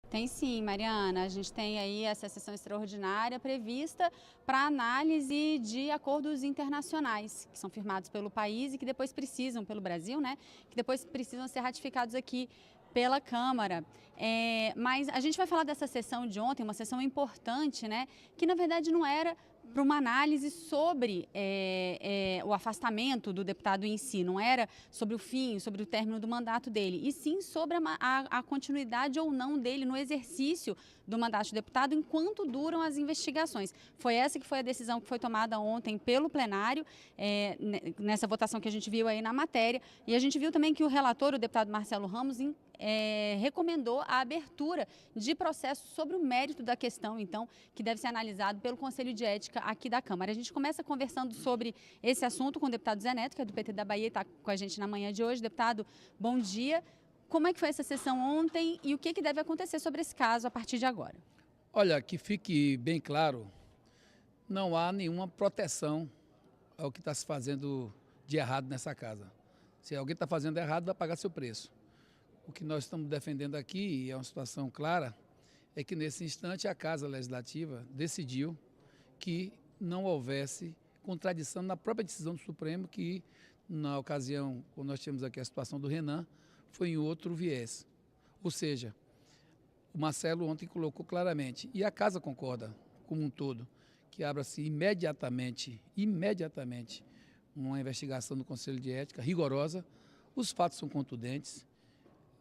Tem sim, Mariana. A gente tem aí essa sessão extraordinária prevista para análise de acordos internacionais que são firmados pelo país e que depois precisam, pelo Brasil, né? Que depois precisam ser ratificados aqui pela Câmara. Mas a gente vai falar dessa sessão de ontem, uma sessão importante, né? Que na verdade não era para uma análise sobre o afastamento do deputado em si, não era sobre o fim, sobre o término do mandato dele, e sim sobre a continuidade ou não dele no exercício do mandato de deputado enquanto duram as investigações. Foi essa que foi a decisão que foi tomada ontem pelo plenário, nessa votação que a gente viu aí na matéria, e a gente viu também que o relator, o deputado Marcelo Ramos, recomendou a abertura de processo sobre o mérito da questão, então, que deve ser analisado pelo Conselho de Ética aqui da Câmara. A gente começa conversando sobre esse assunto com o deputado Zé Neto, que é do PT da Bahia, está com a gente na manhã de hoje. Deputado, bom dia. Como é que foi essa sessão ontem e o que deve acontecer sobre esse caso a partir de agora? Olha, que fique bem claro, não há nenhuma proteção ao que está se fazendo de errado nessa casa. Se alguém está fazendo errado, vai pagar seu preço. O que nós estamos defendendo aqui, e é uma situação clara, é que nesse instante a Casa Legislativa decidiu que não houvesse contradição na própria decisão do Supremo, que na ocasião, quando nós tivemos aqui a situação do Renan, foi em outro viés. Ou seja, o Marcelo ontem colocou claramente, e a Casa concorda como um todo, que abra-se imediatamente, uma investigação do Conselho de Ética rigorosa. Os fatos são contundentes.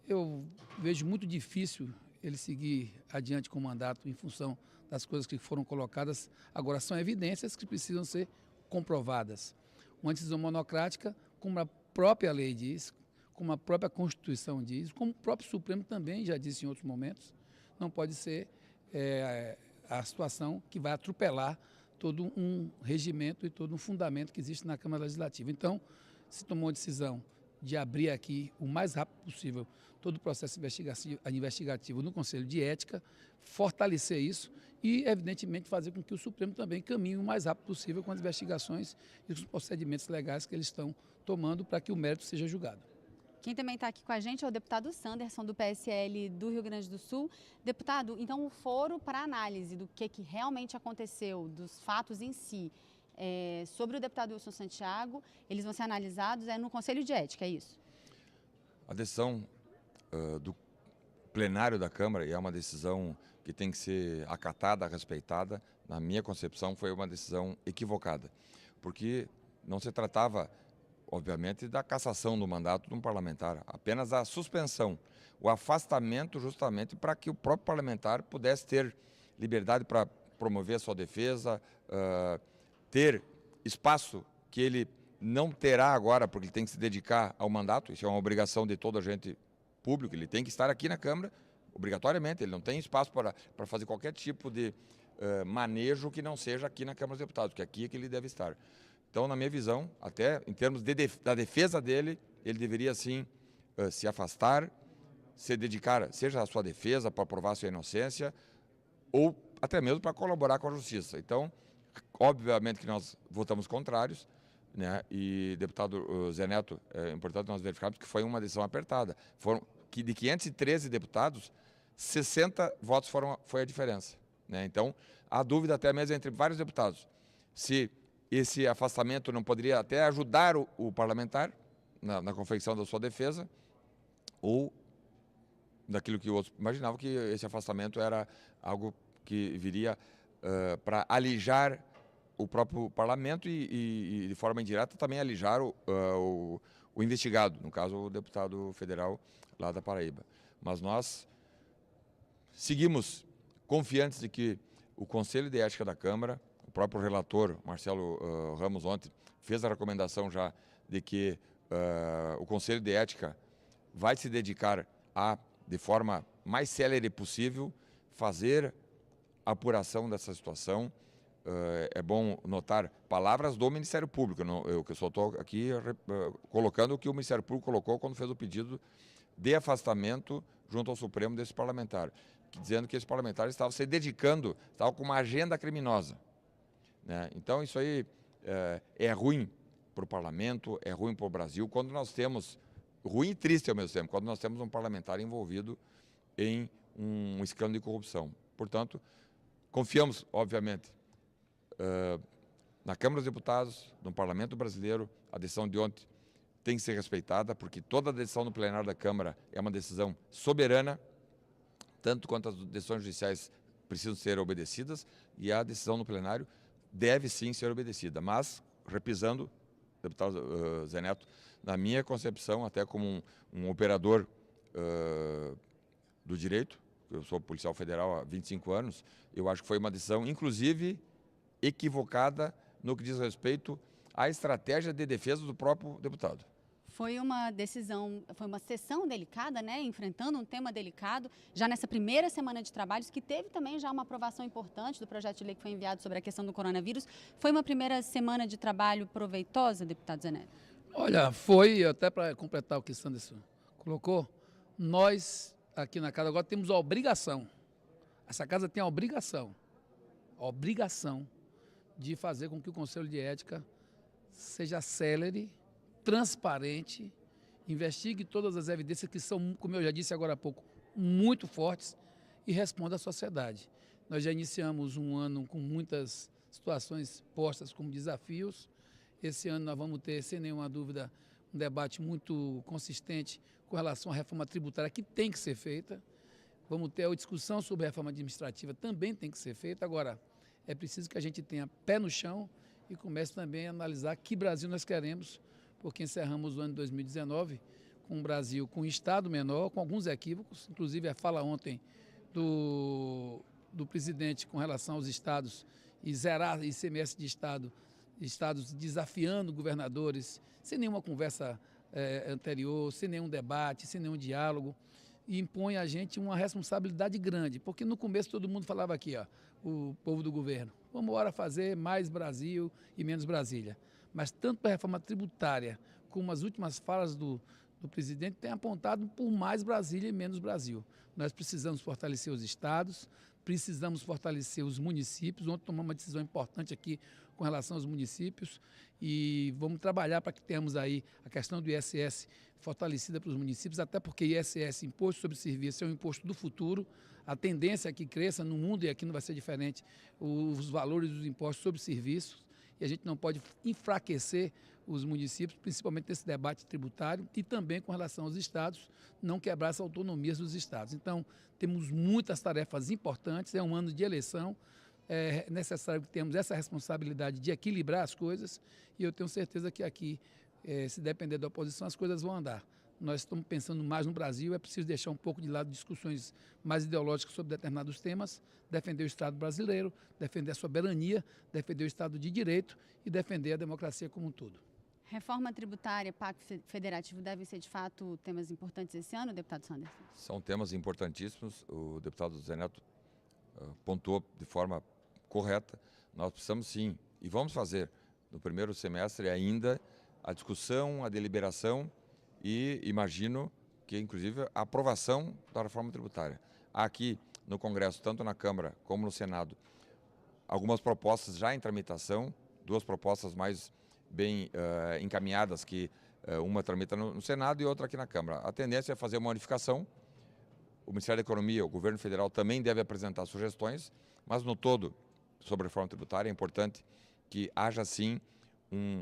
Eu vejo muito difícil ele seguir adiante com o mandato em função das coisas que foram colocadas. Agora, são evidências que precisam ser comprovadas. Uma decisão monocrática, como a própria lei diz, como a própria Constituição diz, como o próprio Supremo também já disse em outros momentos, não pode ser a situação que vai atropelar todo um regimento e todo um fundamento que existe na Câmara Legislativa. Então, se tomou a decisão de abrir aqui o mais rápido possível todo o processo investigativo no Conselho de Ética, fortalecer isso e, evidentemente, fazer com que o Supremo também caminhe o mais rápido possível com as investigações e os procedimentos legais que eles estão tomando para que o mérito seja julgado. Quem também está aqui com a gente é o deputado Sanderson, do PSL do Rio Grande do Sul. Deputado, então o foro para análise do que realmente aconteceu, dos fatos em si, sobre o deputado Wilson Santiago, eles vão ser analisados no Conselho de Ética, é isso? A decisão do plenário da Câmara, e é uma decisão que tem que ser acatada, respeitada, na minha concepção foi uma decisão equivocada, porque não se tratava, obviamente, da cassação do mandato de um parlamentar, apenas a suspensão, o afastamento justamente para que o próprio parlamentar pudesse ter liberdade para promover a sua defesa, ter espaço que ele não terá agora, porque ele tem que se dedicar ao mandato. Isso é uma obrigação de todo agente público, ele tem que estar aqui na Câmara, obrigatoriamente, ele não tem espaço para fazer qualquer tipo de manejo que não seja aqui na Câmara dos Deputados, que aqui é que ele deve estar. Então, na minha visão, até em termos da defesa dele, ele deveria sim se afastar, se dedicar, seja à sua defesa, para provar sua inocência, ou até mesmo para colaborar com a Justiça. Então, obviamente que nós votamos contrários, né? E, deputado Zé Neto, é importante nós verificarmos que foi uma decisão apertada. De 513 deputados, 60 votos foi a diferença, né? Então, há dúvida até mesmo entre vários deputados se esse afastamento não poderia até ajudar o parlamentar na confecção da sua defesa, ou daquilo que outros imaginavam, que esse afastamento era algo que viria para alijar o próprio parlamento e de forma indireta também alijar o investigado, no caso o deputado federal lá da Paraíba. Mas nós seguimos confiantes de que o Conselho de Ética da Câmara, o próprio relator Marcelo Ramos ontem fez a recomendação já de que o Conselho de Ética vai se dedicar a, de forma mais célere possível, fazer a apuração dessa situação. É bom notar palavras do Ministério Público. Eu só estou aqui colocando o que o Ministério Público colocou quando fez o pedido de afastamento junto ao Supremo desse parlamentar, dizendo que esse parlamentar estava se dedicando, estava com uma agenda criminosa, né? Então isso aí é ruim para o parlamento, é ruim para o Brasil, quando nós temos, ruim e triste ao mesmo tempo, quando nós temos um parlamentar envolvido em um escândalo de corrupção. Portanto, confiamos, obviamente, na Câmara dos Deputados, no Parlamento Brasileiro. A decisão de ontem tem que ser respeitada, porque toda a decisão no plenário da Câmara é uma decisão soberana, tanto quanto as decisões judiciais precisam ser obedecidas, e a decisão no plenário deve sim ser obedecida. Mas, repisando, deputado Zé Neto, na minha concepção, até como um operador do direito, eu sou policial federal há 25 anos, eu acho que foi uma decisão, inclusive, equivocada no que diz respeito à estratégia de defesa do próprio deputado. Foi uma decisão, foi uma sessão delicada, né, enfrentando um tema delicado, já nessa primeira semana de trabalhos, que teve também já uma aprovação importante do projeto de lei que foi enviado sobre a questão do coronavírus. Foi uma primeira semana de trabalho proveitosa, deputado Zé Neto? Olha, foi, até para completar o que o Sanderson colocou, nós aqui na casa agora temos a obrigação, essa casa tem a obrigação de fazer com que o Conselho de Ética seja célere, transparente, investigue todas as evidências que são, como eu já disse agora há pouco, muito fortes e responda à sociedade. Nós já iniciamos um ano com muitas situações postas como desafios. Esse ano nós vamos ter, sem nenhuma dúvida, um debate muito consistente com relação à reforma tributária que tem que ser feita. Vamos ter a discussão sobre a reforma administrativa, também tem que ser feita. Agora, é preciso que a gente tenha pé no chão e comece também a analisar que Brasil nós queremos, porque encerramos o ano de 2019 com um Brasil com um Estado menor, com alguns equívocos, inclusive a fala ontem do presidente com relação aos estados e zerar ICMS de estados desafiando governadores, sem nenhuma conversa anterior, sem nenhum debate, sem nenhum diálogo, e impõe a gente uma responsabilidade grande, porque no começo todo mundo falava aqui, ó, o povo do governo, vamos embora fazer mais Brasil e menos Brasília. Mas tanto para a reforma tributária como as últimas falas do presidente têm apontado por mais Brasília e menos Brasil. Nós precisamos fortalecer os estados, precisamos fortalecer os municípios. Ontem tomamos uma decisão importante aqui com relação aos municípios e vamos trabalhar para que tenhamos aí a questão do ISS fortalecida para os municípios, até porque ISS, Imposto sobre Serviço, é um imposto do futuro. A tendência é que cresça no mundo, e aqui não vai ser diferente, os valores dos impostos sobre serviços. E a gente não pode enfraquecer os municípios, principalmente nesse debate tributário, e também com relação aos estados, não quebrar as autonomias dos estados. Então, temos muitas tarefas importantes, é um ano de eleição, é necessário que tenhamos essa responsabilidade de equilibrar as coisas, e eu tenho certeza que aqui, se depender da oposição, as coisas vão andar. Nós estamos pensando mais no Brasil, é preciso deixar um pouco de lado discussões mais ideológicas sobre determinados temas, defender o Estado brasileiro, defender a soberania, defender o Estado de Direito e defender a democracia como um todo. Reforma tributária, Pacto Federativo devem ser, de fato, temas importantes esse ano, deputado Sanderson? São temas importantíssimos, o deputado Zé Neto pontuou de forma correta. Nós precisamos sim, e vamos fazer, no primeiro semestre ainda, a discussão, a deliberação e imagino que, inclusive, a aprovação da reforma tributária. Há aqui no Congresso, tanto na Câmara como no Senado, algumas propostas já em tramitação, duas propostas mais bem encaminhadas, que uma tramita no Senado e outra aqui na Câmara. A tendência é fazer uma unificação. O Ministério da Economia, o Governo Federal também deve apresentar sugestões, mas no todo, sobre a reforma tributária, é importante que haja, sim,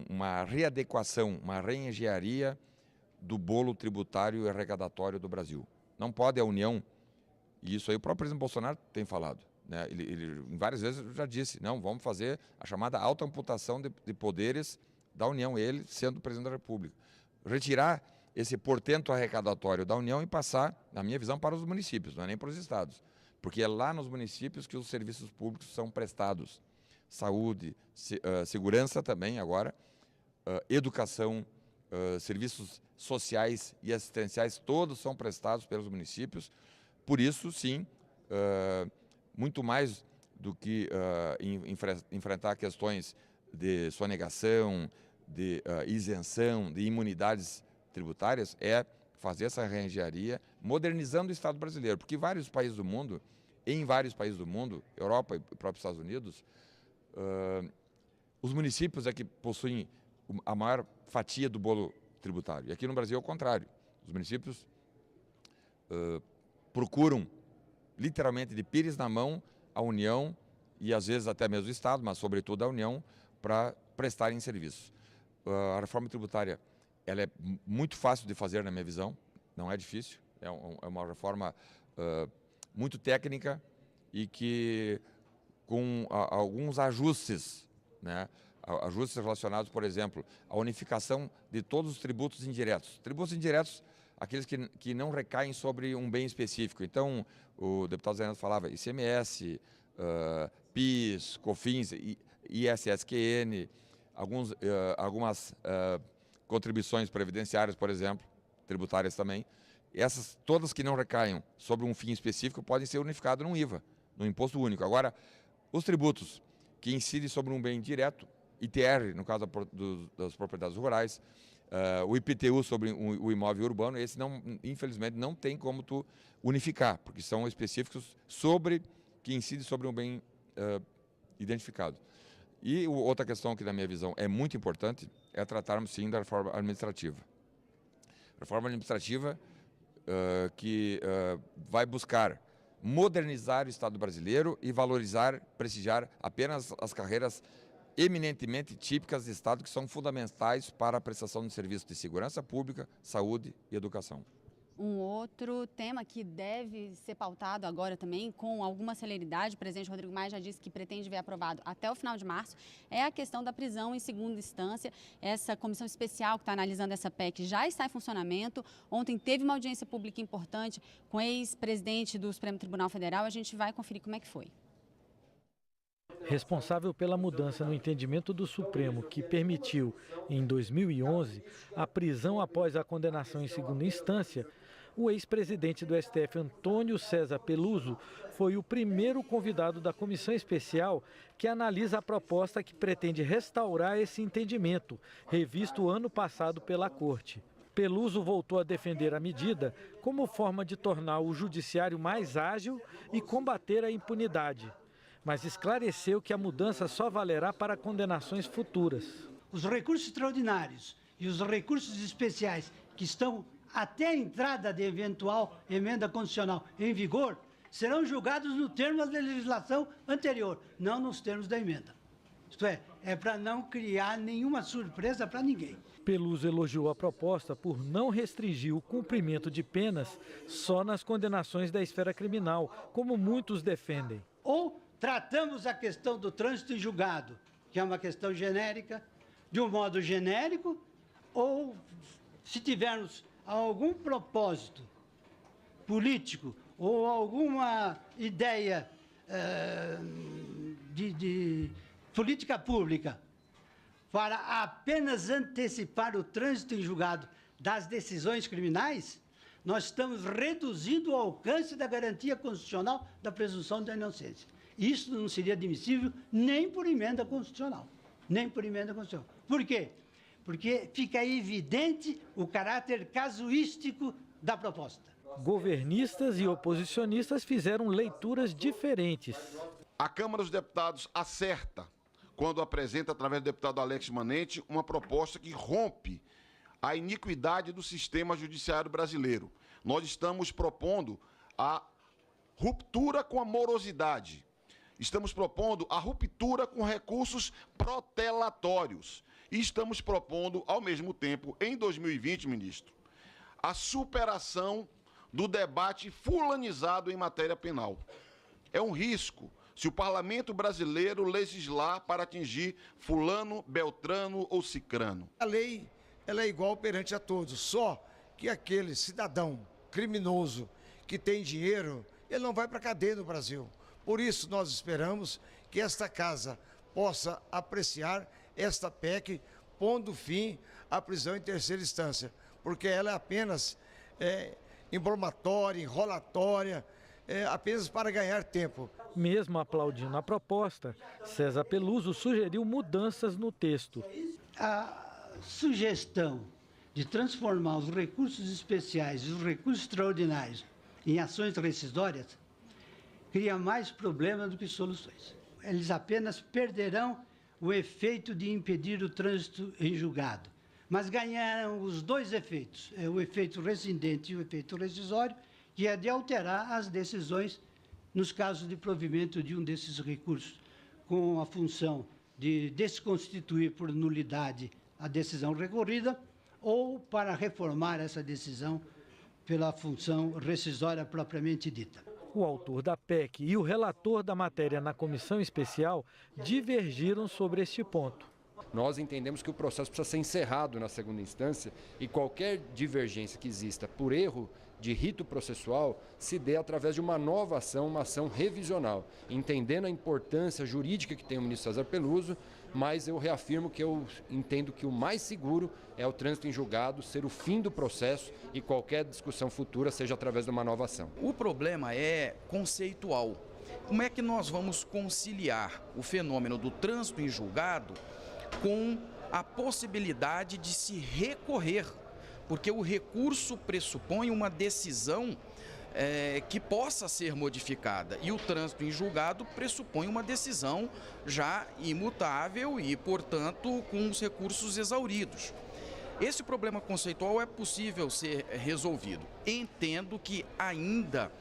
uma readequação, uma reengenharia do bolo tributário e arrecadatório do Brasil. Não pode a União, e isso aí o próprio presidente Bolsonaro tem falado, né? Ele várias vezes já disse, não, vamos fazer a chamada autoamputação de poderes da União, ele sendo presidente da República. Retirar esse portento arrecadatório da União e passar, na minha visão, para os municípios, não é nem para os estados, porque é lá nos municípios que os serviços públicos são prestados. Saúde, segurança também agora, educação, serviços sociais e assistenciais, todos são prestados pelos municípios. Por isso, sim, muito mais do que enfrentar questões de sonegação, de isenção, de imunidades tributárias, é fazer essa reengenharia, modernizando o Estado brasileiro, porque em vários países do mundo, Europa e próprios Estados Unidos, os municípios é que possuem a maior fatia do bolo tributário. E aqui no Brasil é o contrário. Os municípios procuram literalmente de pires na mão, a União e às vezes até mesmo o Estado, mas sobretudo a União, para prestarem serviços. A reforma tributária ela é muito fácil de fazer na minha visão, não é difícil, é uma reforma muito técnica e que com alguns ajustes, né? Ajustes relacionados, por exemplo, à unificação de todos os tributos indiretos. Tributos indiretos, aqueles que não recaem sobre um bem específico. Então, o deputado Zé Neto falava ICMS, PIS, COFINS, ISSQN, algumas contribuições previdenciárias, por exemplo, tributárias também. Essas, todas que não recaiam sobre um fim específico, podem ser unificadas num IVA, no imposto único. Agora, os tributos que incidem sobre um bem direto, ITR, no caso das propriedades rurais, o IPTU sobre o imóvel urbano, esse não, infelizmente não tem como tu unificar, porque são específicos que incidem sobre um bem identificado. E outra questão que, na minha visão, é muito importante, é tratarmos, sim, da reforma administrativa. Reforma administrativa que vai buscar modernizar o Estado brasileiro e valorizar, prestigiar apenas as carreiras eminentemente típicas de Estado que são fundamentais para a prestação de serviços de segurança pública, saúde e educação. Um outro tema que deve ser pautado agora também com alguma celeridade, o presidente Rodrigo Maia já disse que pretende ver aprovado até o final de março, é a questão da prisão em segunda instância. Essa comissão especial que está analisando essa PEC já está em funcionamento. Ontem teve uma audiência pública importante com o ex-presidente do Supremo Tribunal Federal. A gente vai conferir como é que foi. Responsável pela mudança no entendimento do Supremo, que permitiu, em 2011, a prisão após a condenação em segunda instância, o ex-presidente do STF, Antônio César Peluso, foi o primeiro convidado da comissão especial que analisa a proposta que pretende restaurar esse entendimento, revisto ano passado pela Corte. Peluso voltou a defender a medida como forma de tornar o judiciário mais ágil e combater a impunidade, mas esclareceu que a mudança só valerá para condenações futuras. Os recursos extraordinários e os recursos especiais que estão até a entrada de eventual emenda constitucional em vigor serão julgados no termo da legislação anterior, não nos termos da emenda. Isto é para não criar nenhuma surpresa para ninguém. Peluso elogiou a proposta por não restringir o cumprimento de penas só nas condenações da esfera criminal, como muitos defendem. Ou tratamos a questão do trânsito em julgado, que é uma questão genérica, de um modo genérico, ou se tivermos algum propósito político ou alguma ideia de política pública para apenas antecipar o trânsito em julgado das decisões criminais, nós estamos reduzindo o alcance da garantia constitucional da presunção da inocência. Isso não seria admissível nem por emenda constitucional. Nem por emenda constitucional. Por quê? Porque fica evidente o caráter casuístico da proposta. Governistas e oposicionistas fizeram leituras diferentes. A Câmara dos Deputados acerta quando apresenta, através do deputado Alex Manente, uma proposta que rompe a iniquidade do sistema judiciário brasileiro. Nós estamos propondo a ruptura com a morosidade. Estamos propondo a ruptura com recursos protelatórios. E estamos propondo, ao mesmo tempo, em 2020, ministro, a superação do debate fulanizado em matéria penal. É um risco se o parlamento brasileiro legislar para atingir fulano, beltrano ou cicrano. A lei ela é igual perante a todos, só que aquele cidadão criminoso que tem dinheiro, ele não vai para a cadeia no Brasil. Por isso, nós esperamos que esta casa possa apreciar esta PEC, pondo fim à prisão em terceira instância, porque ela é apenas embromatória, enrolatória, apenas para ganhar tempo. Mesmo aplaudindo a proposta, César Peluso sugeriu mudanças no texto. A sugestão de transformar os recursos especiais e os recursos extraordinários em ações rescisórias cria mais problemas do que soluções. Eles apenas perderão o efeito de impedir o trânsito em julgado, mas ganharão os dois efeitos, o efeito rescindente e o efeito rescisório, que é de alterar as decisões nos casos de provimento de um desses recursos, com a função de desconstituir por nulidade a decisão recorrida ou para reformar essa decisão pela função rescisória propriamente dita. O autor da PEC e o relator da matéria na comissão especial divergiram sobre este ponto. Nós entendemos que o processo precisa ser encerrado na segunda instância e qualquer divergência que exista por erro de rito processual se dê através de uma nova ação, uma ação revisional, entendendo a importância jurídica que tem o ministro César Peluso, mas eu reafirmo que eu entendo que o mais seguro é o trânsito em julgado ser o fim do processo e qualquer discussão futura seja através de uma nova ação. O problema é conceitual. Como é que nós vamos conciliar o fenômeno do trânsito em julgado com a possibilidade de se recorrer? Porque o recurso pressupõe uma decisão que possa ser modificada e o trânsito em julgado pressupõe uma decisão já imutável e, portanto, com os recursos exauridos. Esse problema conceitual é possível ser resolvido. Entendo que ainda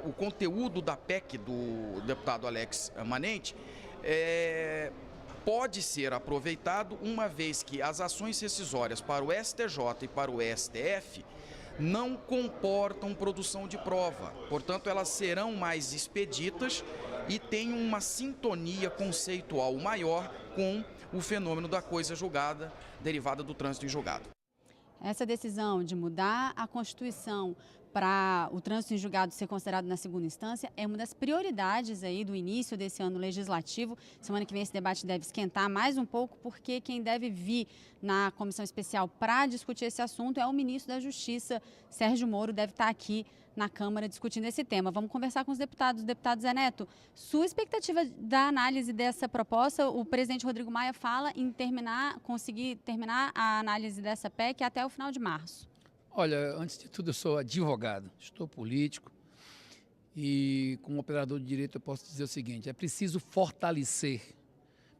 o conteúdo da PEC do deputado Alex Manente pode ser aproveitado, uma vez que as ações rescisórias para o STJ e para o STF não comportam produção de prova. Portanto, elas serão mais expeditas e têm uma sintonia conceitual maior com o fenômeno da coisa julgada, derivada do trânsito em julgado. Essa decisão de mudar a Constituição para o trânsito em julgado ser considerado na segunda instância é uma das prioridades aí do início desse ano legislativo. Semana que vem esse debate deve esquentar mais um pouco, porque quem deve vir na comissão especial para discutir esse assunto é o ministro da Justiça, Sérgio Moro, deve estar aqui na Câmara discutindo esse tema. Vamos conversar com os deputados. Deputado Zé Neto, sua expectativa da análise dessa proposta, o presidente Rodrigo Maia fala em conseguir terminar a análise dessa PEC até o final de março. Olha, antes de tudo eu sou advogado, estou político e como operador de direito eu posso dizer o seguinte: é preciso fortalecer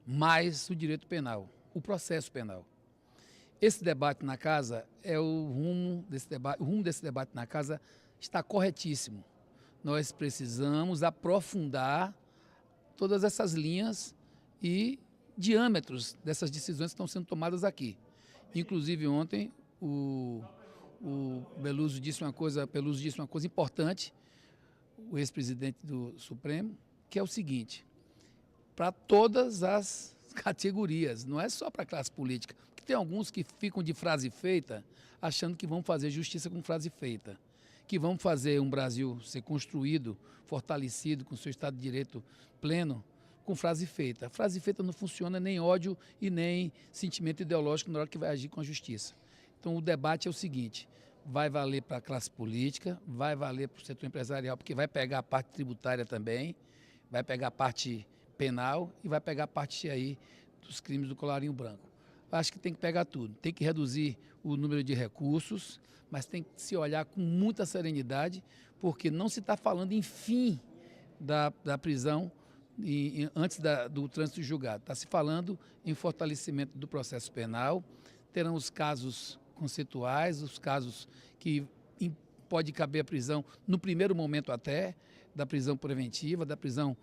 mais o direito penal, o processo penal. Esse debate na casa o rumo desse debate na casa está corretíssimo. Nós precisamos aprofundar todas essas linhas e diâmetros dessas decisões que estão sendo tomadas aqui. Inclusive ontem o Peluso disse uma coisa importante, o ex-presidente do Supremo, que é o seguinte: para todas as categorias, não é só para a classe política, porque tem alguns que ficam de frase feita, achando que vão fazer justiça com frase feita, que vão fazer um Brasil ser construído, fortalecido, com seu Estado de Direito pleno, com frase feita. A frase feita não funciona, nem ódio e nem sentimento ideológico na hora que vai agir com a justiça. Então o debate é o seguinte: vai valer para a classe política, vai valer para o setor empresarial, porque vai pegar a parte tributária também, vai pegar a parte penal e vai pegar a parte aí dos crimes do colarinho branco. Acho que tem que pegar tudo, tem que reduzir o número de recursos, mas tem que se olhar com muita serenidade, porque não se está falando em fim da prisão antes do trânsito julgado, está se falando em fortalecimento do processo penal. Terão os casos conceituais, os casos que pode caber a prisão no primeiro momento até, da prisão preventiva, da prisão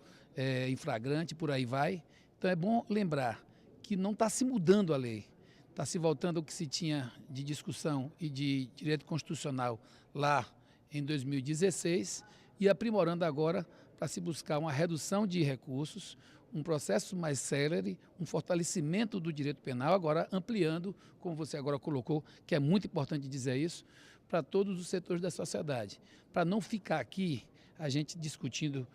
em flagrante, por aí vai. Então é bom lembrar que não está se mudando a lei, está se voltando ao que se tinha de discussão e de direito constitucional lá em 2016 e aprimorando agora para se buscar uma redução de recursos, um processo mais célere, um fortalecimento do direito penal, agora ampliando, como você agora colocou, que é muito importante dizer isso, para todos os setores da sociedade. Para não ficar aqui a gente discutindo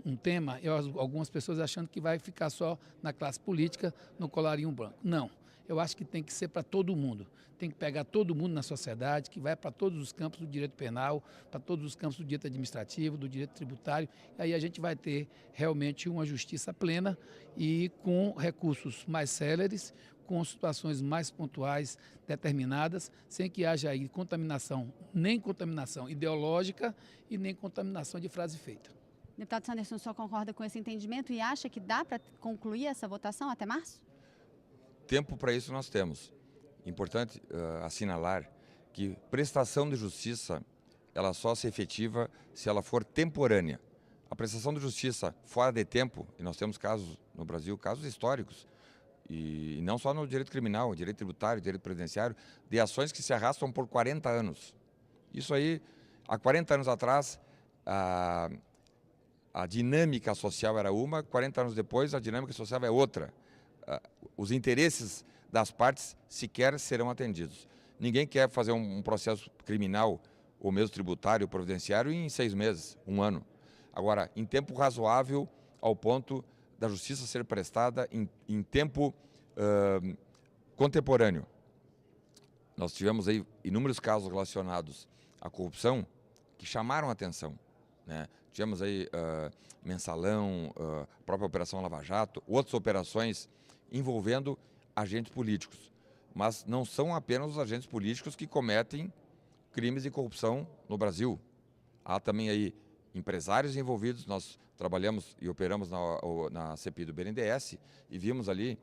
um tema e algumas pessoas achando que vai ficar só na classe política, no colarinho branco. Não, eu acho que tem que ser para todo mundo. Tem que pegar todo mundo na sociedade, que vai para todos os campos do direito penal, para todos os campos do direito administrativo, do direito tributário. E aí a gente vai ter realmente uma justiça plena e com recursos mais céleres, com situações mais pontuais, determinadas, sem que haja aí nem contaminação ideológica e nem contaminação de frase feita. Deputado Sanderson, o senhor concorda com esse entendimento e acha que dá para concluir essa votação até março? Tempo para isso nós temos. Importante assinalar que prestação de justiça ela só se efetiva se ela for temporânea. A prestação de justiça fora de tempo, e nós temos casos no Brasil, casos históricos, e não só no direito criminal, direito tributário, direito previdenciário, de ações que se arrastam por 40 anos. Isso aí, há 40 anos atrás, a dinâmica social era uma, 40 anos depois a dinâmica social é outra. Os interesses das partes sequer serão atendidos. Ninguém quer fazer um processo criminal ou mesmo tributário ou previdenciário em 6 meses, 1 ano. Agora, em tempo razoável, ao ponto da justiça ser prestada em tempo contemporâneo. Nós tivemos aí inúmeros casos relacionados à corrupção que chamaram a atenção, né? Tivemos aí Mensalão, a própria Operação Lava Jato, outras operações envolvendo agentes políticos. Mas não são apenas os agentes políticos que cometem crimes de corrupção no Brasil. Há também aí empresários envolvidos. Nós trabalhamos e operamos na CPI do BNDES e vimos ali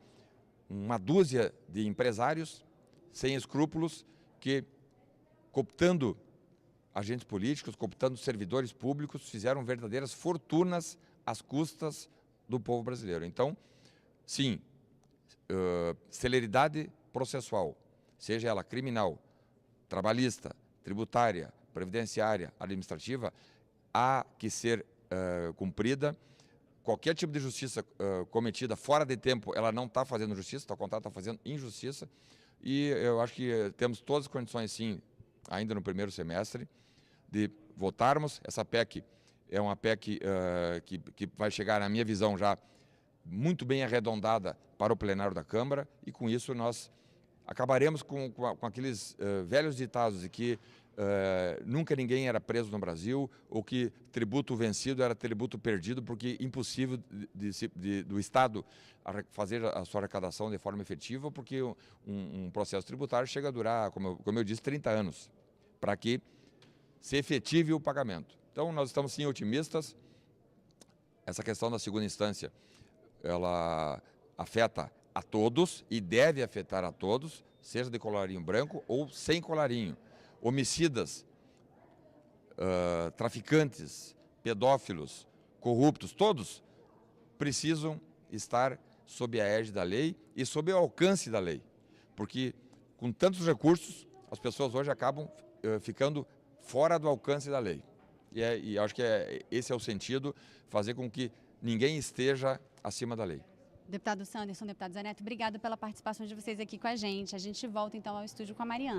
uma dúzia de empresários sem escrúpulos que, cooptando agentes políticos, cooptando servidores públicos, fizeram verdadeiras fortunas às custas do povo brasileiro. Então, sim, celeridade processual, seja ela criminal, trabalhista, tributária, previdenciária, administrativa, há que ser cumprida. Qualquer tipo de justiça cometida fora de tempo, ela não está fazendo justiça, o contrato está fazendo injustiça. E eu acho que temos todas as condições, sim, ainda no primeiro semestre, de votarmos. Essa PEC é uma PEC que vai chegar, na minha visão, já muito bem arredondada para o plenário da Câmara, e com isso nós acabaremos com aqueles velhos ditados de que nunca ninguém era preso no Brasil, ou que tributo vencido era tributo perdido, porque impossível do Estado fazer a sua arrecadação de forma efetiva, porque um processo tributário chega a durar, como eu disse, 30 anos, para que se efetive o pagamento. Então, nós estamos sim otimistas. Essa questão da segunda instância, ela afeta a todos e deve afetar a todos, seja de colarinho branco ou sem colarinho. Homicidas, traficantes, pedófilos, corruptos, todos precisam estar sob a égide da lei e sob o alcance da lei. Porque com tantos recursos, as pessoas hoje acabam ficando fora do alcance da lei. E acho que esse é o sentido, fazer com que ninguém esteja acima da lei. Deputado Sanderson, deputado Zé Neto, obrigado pela participação de vocês aqui com a gente. A gente volta então ao estúdio com a Mariana.